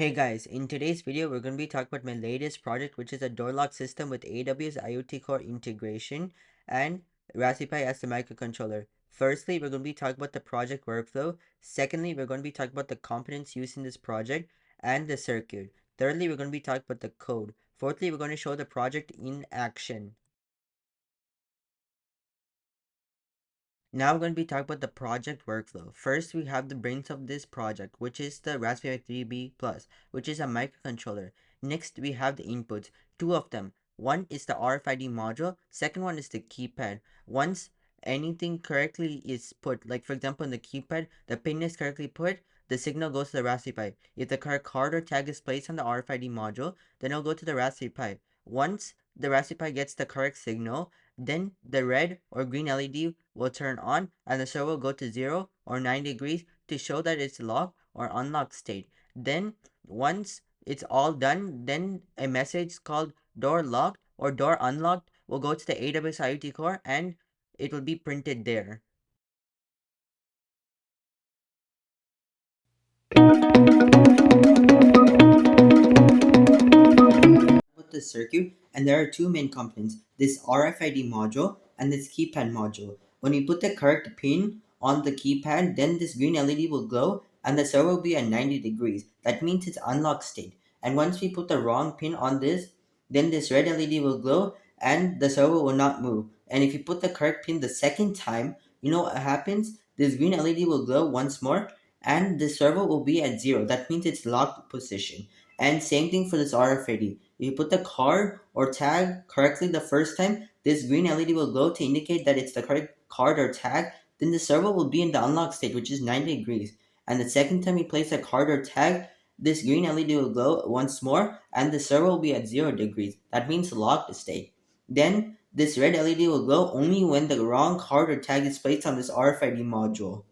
Hey guys, in today's video, we're going to be talking about my latest project, which is a door lock system with AWS IoT Core integration and Raspberry Pi as the microcontroller. Firstly, we're going to be talking about the project workflow. Secondly, we're going to be talking about the components used in this project and the circuit. Thirdly, we're going to be talking about the code. Fourthly, we're going to show the project in action. Now we're going to be talking about the project workflow. First, we have the brains of this project, which is the Raspberry Pi 3B Plus, which is a microcontroller. Next, we have the inputs, two of them. One is the RFID module, second one is the keypad. Once anything correctly is put, like for example in the keypad, the pin is correctly put, the signal goes to the Raspberry Pi. If the correct card or tag is placed on the RFID module, then it'll go to the Raspberry Pi. Once the Raspberry Pi gets the correct signal, then the red or green LED will turn on and the server will go to 0 or 90 degrees to show that it's locked or unlocked state. Then once it's all done, then a message called door locked or door unlocked will go to the AWS IoT Core and it will be printed there. With the circuit, and there are two main components, this RFID module and this keypad module. When we put the correct pin on the keypad, then this green LED will glow and the server will be at 90 degrees. That means it's unlocked state. And once we put the wrong pin on this, then this red LED will glow and the server will not move. And if you put the correct pin the second time, you know what happens? This green LED will glow once more and the server will be at 0. That means it's locked position. And same thing for this RFID. If you put the card or tag correctly the first time, this green LED will glow to indicate that it's the correct card or tag. Then the server will be in the unlock state, which is 90 degrees. And the second time you place a card or tag, this green LED will glow once more, and the server will be at 0 degrees. That means locked state. Then this red LED will glow only when the wrong card or tag is placed on this RFID module.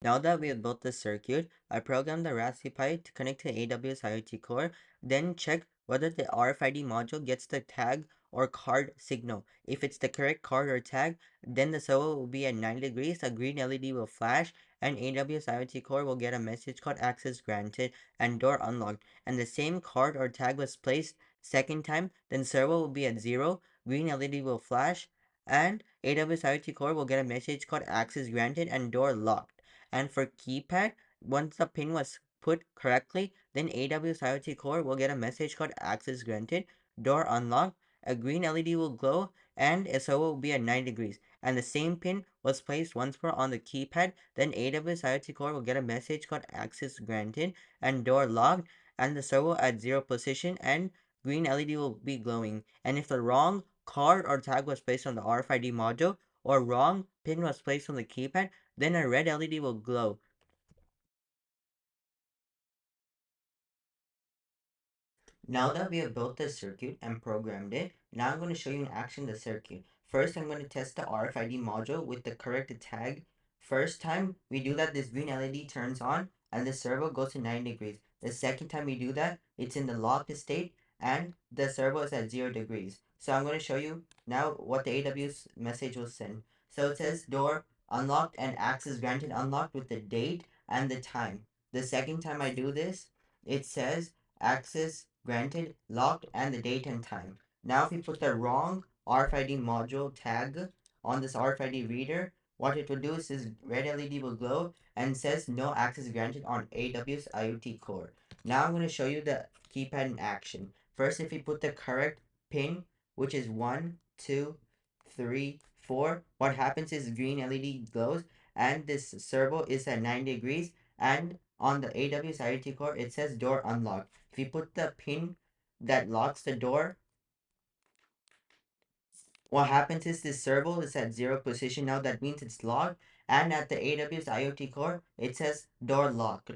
Now that we have built the circuit, I programmed the Raspberry Pi to connect to AWS IoT Core, then check whether the RFID module gets the tag or card signal. If it's the correct card or tag, then the server will be at 90 degrees, a green LED will flash, and AWS IoT Core will get a message called access granted and door unlocked. And the same card or tag was placed second time, then server will be at 0, green LED will flash, and AWS IoT Core will get a message called access granted and door locked. And for keypad, once the pin was put correctly, then AWS IoT Core will get a message called access granted, door unlocked, a green LED will glow, and a server will be at 90 degrees. And the same pin was placed once more on the keypad, then AWS IoT Core will get a message called access granted and door locked, and the server at 0 position, and green LED will be glowing. And if the wrong card or tag was placed on the RFID module, or wrong pin was placed on the keypad, then a red LED will glow. Now that we have built the circuit and programmed it, now I'm going to show you in action the circuit. First, I'm going to test the RFID module with the correct tag. First time we do that, this green LED turns on and the servo goes to 90 degrees. The second time we do that, it's in the locked state and the servo is at 0 degrees. So I'm going to show you now what the AWS message will send. So it says door unlocked and access granted unlocked with the date and the time. The second time I do this, it says access granted, locked, and the date and time. Now if you put the wrong RFID module tag on this RFID reader, what it will do is this red LED will glow and says no access granted on AWS IoT Core. Now I'm going to show you the keypad in action. First, if you put the correct pin, which is 1, 2, 3, 4, what happens is green LED glows and this servo is at 90 degrees, and on the AWS IoT Core it says door unlocked. If you put the pin that locks the door, what happens is this servo is at 0 position now. That means it's locked. And at the AWS IoT Core, it says door locked.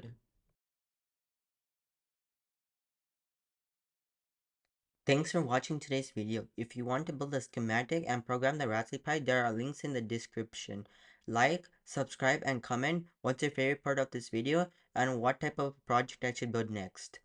Thanks for watching today's video. If you want to build a schematic and program the Raspberry Pi, there are links in the description. Like, subscribe, and comment what's your favorite part of this video and what type of project I should build next.